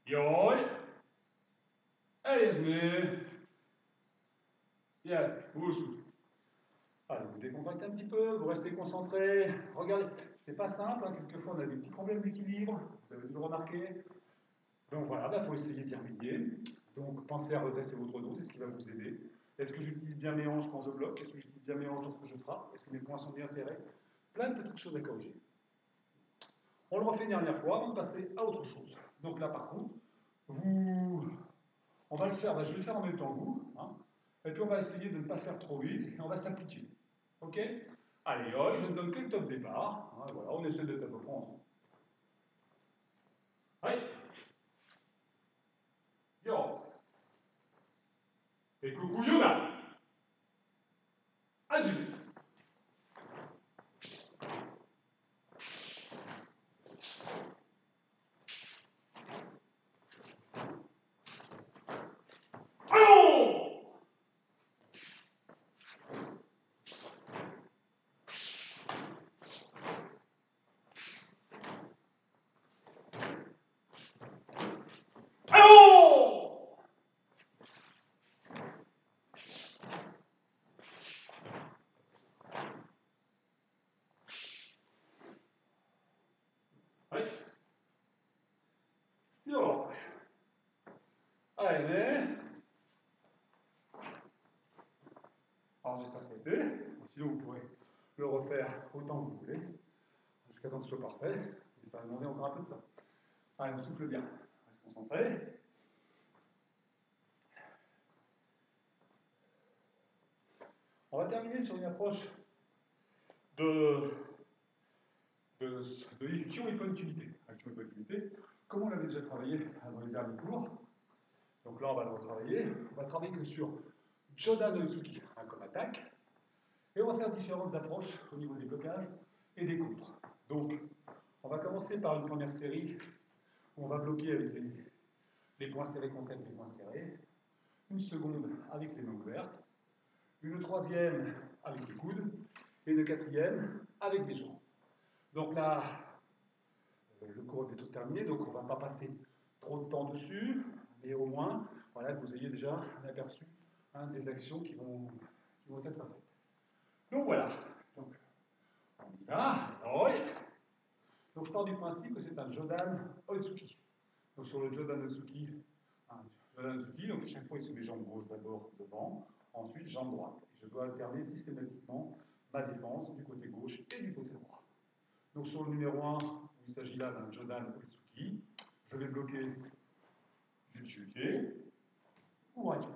Yoi. Allez, Yasmé. Yasmé, vous soufflez. Allez, vous décontractez un petit peu, vous restez concentré. Regardez, c'est pas simple, hein. Quelquefois on a des petits problèmes d'équilibre, vous avez dû le remarquer. Donc voilà, il faut essayer d'y remédier. Donc pensez à redresser votre dos, c'est ce qui va vous aider. Est-ce que j'utilise bien mes hanches quand je bloque? Est-ce que j'utilise bien mes hanches lorsque je frappe? Est-ce que mes poings sont bien serrés? Plein de petites choses à corriger. On le refait une dernière fois avant de passer à autre chose. Donc là par contre, on va le faire, je vais le faire en même temps que vous. Hein. Et puis on va essayer de ne pas le faire trop vite et on va s'appliquer. Ok? Allez, je ne donne que le top départ. Hein, voilà, on essaie d'être à peu près ensemble. Allez. Yo. Et coucou Yoda. Adieu. Allons! Allons! Allez. Yo. Allez. Alors j'espère que ça a été. Sinon vous pourrez le refaire autant que vous voulez. Jusqu'à temps que ce soit parfait. Et ça va demander encore un peu de temps. Allez, on souffle bien. On va se concentrer. On va terminer sur une approche de action-hypoactivité. Action-hypoactivité, comme on l'avait déjà travaillé dans les derniers cours. Donc là, on va le retravailler. On va travailler que sur Jodan no Itsuki, comme attaque. Et on va faire différentes approches au niveau des blocages et des contres. Donc, on va commencer par une première série où on va bloquer avec les poings serrés contre les poings serrés. Une seconde avec les mains ouvertes. une troisième avec les coudes, et une quatrième avec les jambes. Donc là, le cours est bientôt terminé, donc on ne va pas passer trop de temps dessus, mais au moins, voilà, que vous ayez déjà un aperçu des actions qui vont être faites. Donc voilà. Donc, on y va. Donc je pars du principe que c'est un Jodan Otsuki. Donc sur le Jodan Otsuki, donc à chaque fois il se met jambe gauche d'abord devant, ensuite jambe droite. Et je dois alterner systématiquement ma défense du côté gauche et du côté droit. Donc sur le numéro 1, où il s'agit là d'un Jodan Otsuki, je vais bloquer Juchuke ou Haki.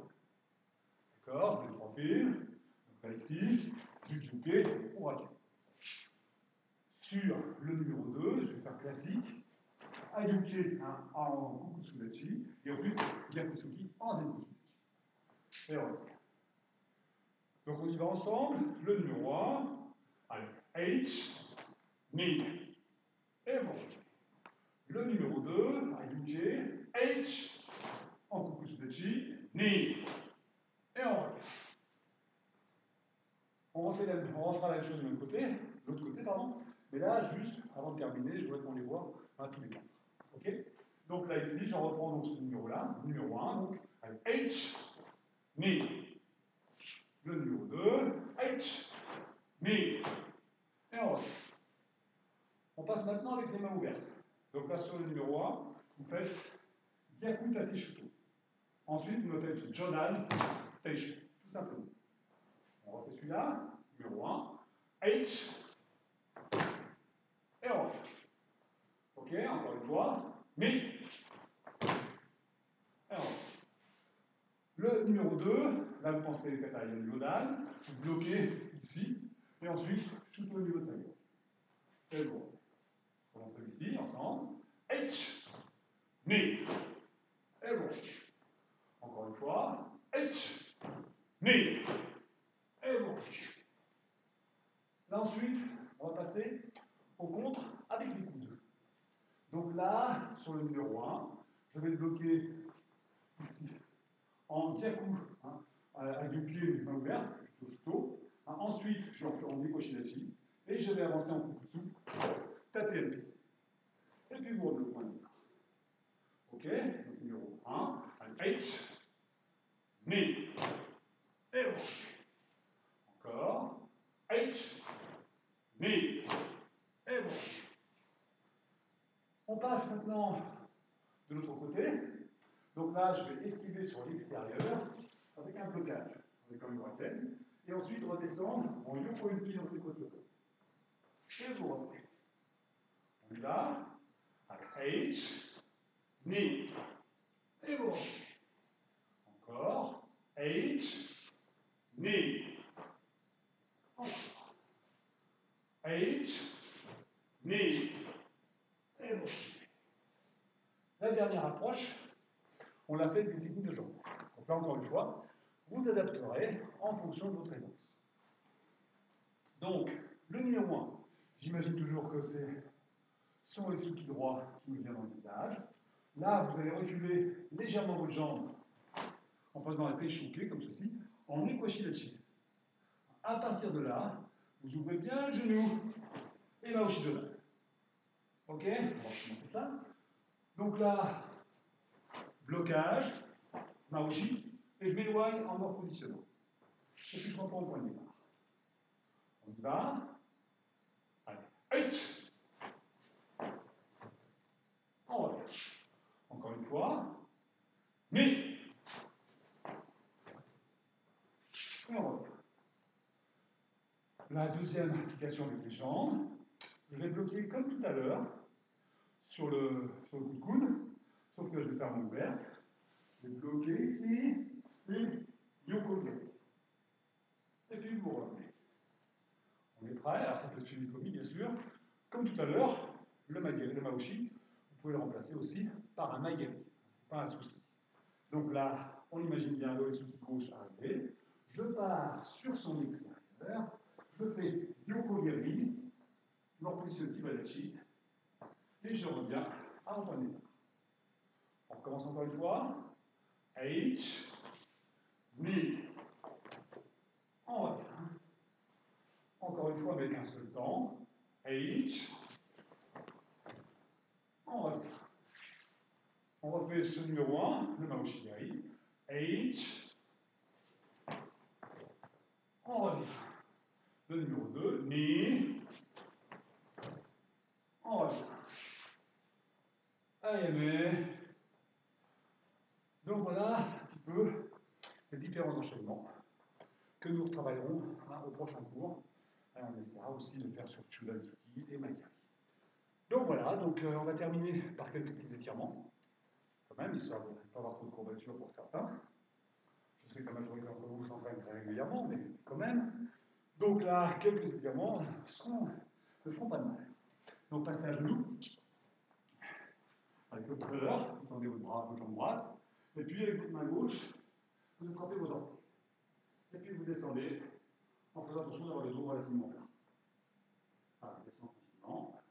D'accord, je mets 3 fils. Donc là ici, Juchuke ou Haki. Sur le numéro 2, je vais faire classique, Ayuke en Kukutsudachi, et ensuite Gyakutsuki en Zenkutsudachi. Et voilà. Donc on y va ensemble, le numéro 1, allez, H, Ni, et voilà. Le numéro 2, Ayuke, H, en Kukutsudachi, Ni, et on revient. On refera la même chose de l'autre côté, pardon. Mais là, juste avant de terminer, je voudrais qu'on les voit tous les quatre. Ok? Donc là, ici, j'en reprends donc ce numéro-là, numéro 1, donc avec H, Ni. Le numéro 2, H, Ni. Et on revient. On passe maintenant avec les mains ouvertes. Donc là, sur le numéro 1, vous faites Gyaku Tateshuto. Ensuite, vous me faites Jodan Teishu, tout simplement. On refait celui-là, numéro 1, H, et on refait. Ok, encore une fois, Mi, et on refait. Le numéro 2, là vous pensez peut-être à Yodan, vous bloquez ici, et ensuite, shoot au niveau de sa gueule. C'est bon. On fait ici, ensemble. H, Mi, et bon. Encore une fois, H, Mi, et bon. Là ensuite, on va passer au contre avec les coudes. Donc là, sur le numéro 1, je vais le bloquer ici en Gyaku, avec le pied et les mains ouvertes, plutôt. Ensuite, je vais en faire en Nikoshidachi, et je vais avancer en Kukutsu, tâter le pied. Et puis vous revenez au point de départ. Ok, donc numéro 1, H, Mi, et voilà. Encore, H, Mi, et voilà. On passe maintenant de l'autre côté. Donc là, je vais esquiver sur l'extérieur avec un blocage, avec un bretelle, et ensuite redescendre en yoko une pile dans ses côtés. Et vous revenez. On y va. Avec H, Ni, et vous revenez. Encore. H, Ni. Encore. H, Ni, et vous revenez. La dernière approche, on l'a fait avec des techniques de jambes. Donc là, encore une fois, vous adapterez en fonction de votre aisance. Donc, le numéro 1, j'imagine toujours que c'est son Otsuki droit qui me vient dans le visage. Là, vous allez reculer légèrement votre jambe en faisant un teishuke, comme ceci, en Nikoshidachi. À partir de là, vous ouvrez bien le genou et Maoshi Jodan. Ok? On va commencer ça. Donc là, blocage, Maoshi, et je m'éloigne en me repositionnant. Et puis je reprends au point de départ. On y va. Allez, H. On revient. Encore une fois. Mi. Et on revient. La deuxième application avec les jambes, je vais bloquer comme tout à l'heure sur le coup de coude, sauf que je vais faire mon ouverte. Je vais bloquer ici, puis yoko. Et puis vous revenez. On est prêt, alors ça peut suivre le komi bien sûr. Comme tout à l'heure, le maoshi, vous pouvez le remplacer aussi par un maigari. C'est pas un souci. Donc là, on imagine bien le Otsuki gauche arriver. Je pars sur son extérieur. Je fais Yoko Geri, je me repositionne Kibadachi, et je reviens à mon point de départ. On recommence encore une fois. H, Mi, encore une fois avec un seul temps. H. On revient. On refait ce numéro 1, le Maoshigari. H. On revient. Le numéro 2, Ni. On revient. Allez, donc voilà un petit peu les différents enchaînements que nous retravaillerons au prochain cours. Et on essaiera aussi de faire sur Chudan-Tsuki et Maikari. Donc voilà, donc, on va terminer par quelques petits étirements, quand même, histoire de ne pas avoir trop de courbatures pour certains. Je sais que la majorité d'entre vous s'entraînent très régulièrement, mais quand même. Donc là, quelques étirements ne feront pas de mal. Donc passez à genoux, avec votre cœur, vous tendez votre bras, votre jambe droite, et puis avec votre main gauche, vous attrapez vos orteils. Et puis vous descendez, en faisant attention d'avoir le dos relativement plat. Voilà, descendez tranquillement.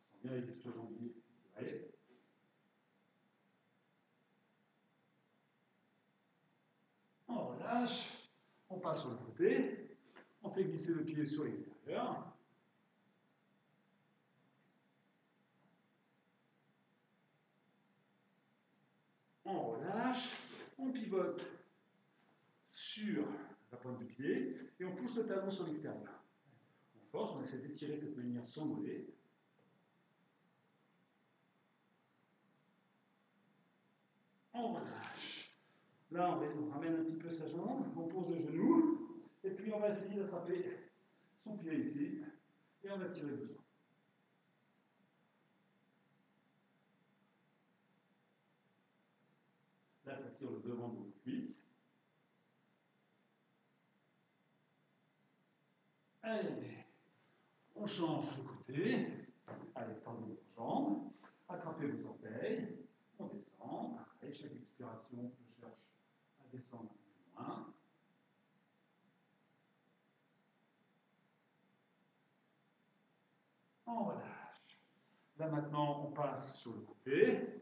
On sent bien les disques jambiers étirés. On relâche, on passe sur le côté, on fait glisser le pied sur l'extérieur. On relâche, on pivote sur la pointe du pied et on pousse le talon sur l'extérieur. On force, on essaie d'étirer cette manière sans mollet. On relâche. Là, on ramène un petit peu sa jambe, on pose le genou, et puis on va essayer d'attraper son pied ici, et on va tirer doucement. Là, ça tire le devant de votre cuisse. Allez, on change de côté. Allez, tendez votre jambe, attrapez vos orteils, on descend. Et chaque expiration, je cherche à descendre un peu plus loin. On relâche. Là maintenant, on passe sur le côté.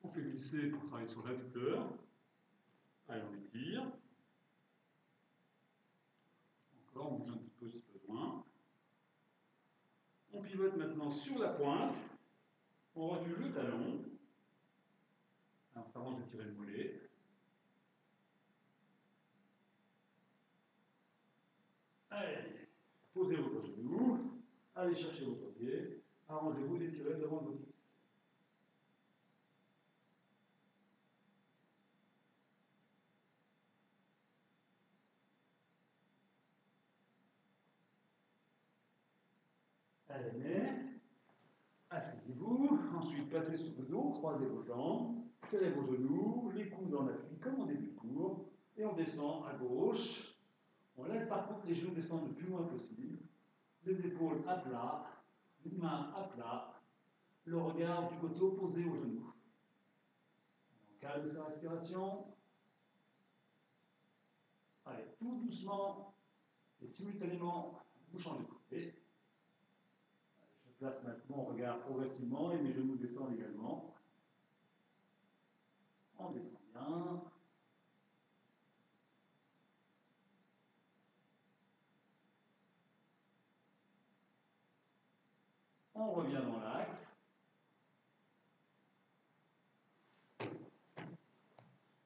On fait glisser pour travailler sur l'adducteur. Allez, on étire. Encore, on bouge un petit peu si besoin. On pivote maintenant sur la pointe. On recule le talon. Alors, ça arrange d'étirer le mollet. Allez, posez votre genou. Allez chercher votre pied. Arrangez-vous d'étirer devant votre cuisse. Allez, asseyez-vous. Ensuite, passez sur le dos, croisez vos jambes, serrez vos genoux, les coudes en appui comme en début de cours. Et on descend à gauche. On laisse par contre les genoux descendre le plus loin possible. Les épaules à plat, les mains à plat, le regard du côté opposé au genou. On calme sa respiration. Allez, tout doucement et simultanément, vous changez de côté. Je place maintenant mon regard progressivement et mes genoux descendent également. On descend bien. On revient dans l'axe.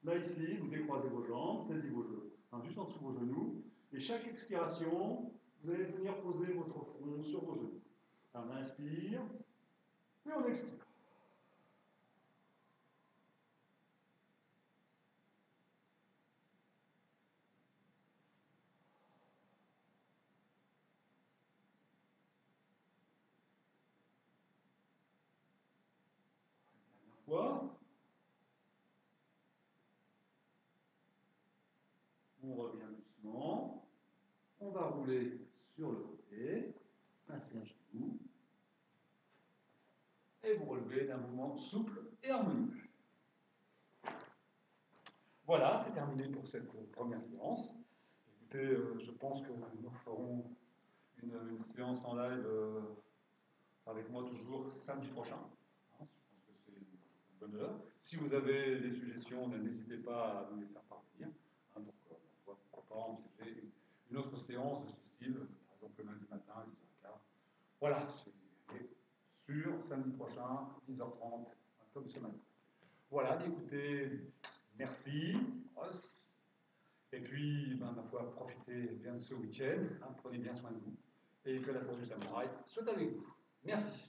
Là, ici, vous décroisez vos jambes, saisissez vos genoux, enfin, juste en dessous de vos genoux. Et chaque expiration, vous allez venir poser votre front sur vos genoux. On inspire, et on expire. Dernière fois. On revient doucement. On va rouler sur le côté, passer un genou, et vous relevez d'un mouvement souple et harmonieux. Voilà, c'est terminé pour cette première séance. Écoutez, je pense que nous ferons une séance en live avec moi toujours samedi prochain. Je pense que c'est une bonne heure. Si vous avez des suggestions, n'hésitez pas à nous les faire parvenir. Pourquoi pas envisager une autre séance. séances de ce style, par exemple le lundi matin, 10h15. Voilà, c'est sûr, samedi prochain, 10h30, comme ce matin. Voilà, écoutez, merci. Et puis, ma foi, profitez bien de ce week-end, prenez bien soin de vous, et que la force du samouraï soit avec vous. Merci.